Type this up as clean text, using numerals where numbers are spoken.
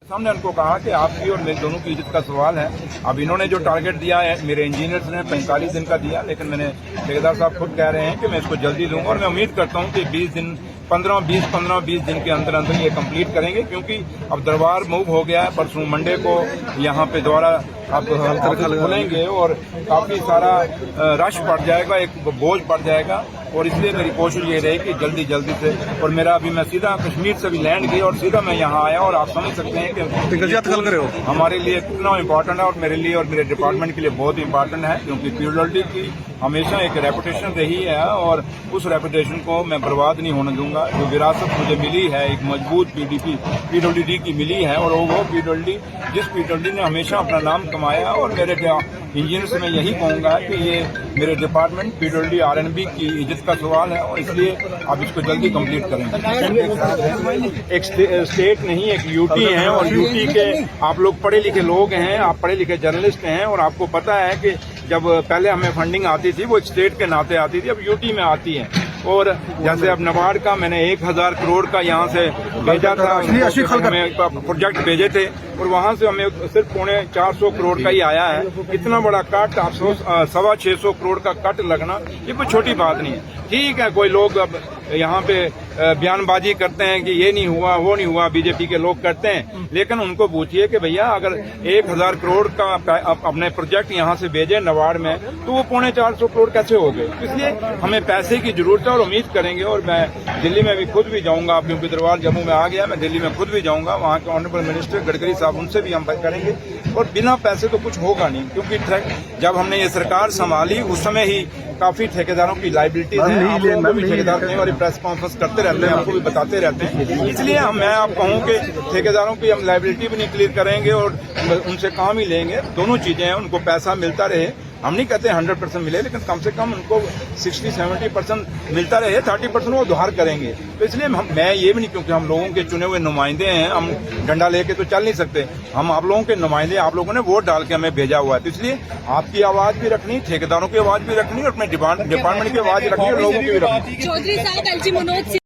हमने उनको कहा कि आपकी और मेरे दोनों की इज्जत का सवाल है। अब इन्होंने जो टारगेट दिया है मेरे इंजीनियर्स ने 45 दिन का दिया, लेकिन मैंने ठेकेदार साहब खुद कह रहे हैं कि मैं इसको जल्दी दूंगा और मैं उम्मीद करता हूं कि 20 दिन के अंदर अंदर ये कंप्लीट करेंगे, क्योंकि अब दरबार मूव हो गया है। परसों मंडे को यहाँ पे दोबारा आप खुलेंगे और काफी सारा रश बढ़ जाएगा, एक बोझ बढ़ जाएगा, और इसलिए मेरी कोशिश ये रही कि जल्दी से, और मेरा अभी मैं सीधा कश्मीर से भी लैंड किया और सीधा मैं यहाँ आया, और आप समझ सकते हैं कि हमारे लिए कितना इम्पोर्टेंट है और मेरे लिए और मेरे डिपार्टमेंट के लिए बहुत इंपॉर्टेंट है, क्योंकि पीडब्ल्यूडी की हमेशा एक रेपुटेशन रही है और उस रेपुटेशन को मैं बर्बाद नहीं होने दूंगा। जो विरासत मुझे मिली है एक मजबूत पीडब्ल्यूडी की मिली है, और वो पीडब्ल्यूडी जिस पीडब्ल्यूडी ने हमेशा अपना नाम कमाया, और मेरे इंजीनियर से मैं यही कहूंगा कि ये मेरे डिपार्टमेंट पीडब्ल्यूडी आरएनबी की इज्जत का सवाल है, और इसलिए आप इसको जल्दी कंप्लीट करेंगे। एक स्टेट नहीं, एक यूटी है, और यूटी के आप लोग पढ़े लिखे लोग हैं, आप पढ़े लिखे जर्नलिस्ट हैं, और आपको पता है कि जब पहले हमें फंडिंग आती थी वो स्टेट के नाते आती थी, अब यूटी में आती है। और जैसे अब नबार्ड का मैंने 1000 करोड़ का यहाँ से भेजा था, हमें प्रोजेक्ट भेजे थे, और वहाँ से हमें सिर्फ 450 करोड़ का ही आया है। इतना बड़ा कट, आप 625 करोड़ का कट लगना ये कोई छोटी बात नहीं है। ठीक है, कोई लोग अब यहाँ पे बयानबाजी करते हैं कि ये नहीं हुआ वो नहीं हुआ, बीजेपी के लोग करते हैं, लेकिन उनको पूछिए कि भैया अगर 1000 करोड़ का अपने प्रोजेक्ट यहाँ से भेजे नबार्ड में, तो वो 450 करोड़ कैसे हो गए। इसलिए हमें पैसे की जरूरत है, और उम्मीद करेंगे, और मैं दिल्ली में भी खुद भी जाऊंगा, क्योंकि दरबार जम्मू में आ गया, मैं दिल्ली में खुद भी जाऊंगा, वहाँ के ऑनरेबल मिनिस्टर गडकरी साहब उनसे भी हम बात करेंगे, और बिना पैसे तो कुछ होगा नहीं, क्योंकि जब हमने ये सरकार संभाली उस समय ही काफी ठेकेदारों की लाइबिलिटीज हैं, ठेकेदार कई बार प्रेस कॉन्फ्रेंस करते रहते हैं, आपको भी बताते रहते हैं। इसलिए मैं आप कहूं कि ठेकेदारों की हम लाइबिलिटी भी नहीं क्लियर करेंगे और उनसे काम ही लेंगे। दोनों चीजें हैं, उनको पैसा मिलता रहे, हम नहीं कहते 100% मिले, लेकिन कम से कम उनको 60-70% मिलता रहे, 30% वो उधार करेंगे। तो इसलिए मैं ये भी नहीं, क्योंकि हम लोगों के चुने हुए नुमाइंदे हैं, हम डंडा लेके तो चल नहीं सकते, हम आप लोगों के नुमाइंदे, आप लोगों ने वोट डाल के हमें भेजा हुआ है। तो इसलिए आपकी आवाज भी रखनी, ठेकेदारों की आवाज भी रखनी, और अपने डिपार्टमेंट की आवाज रखनी, और लोगों की भी रखनी। चौधरी साहब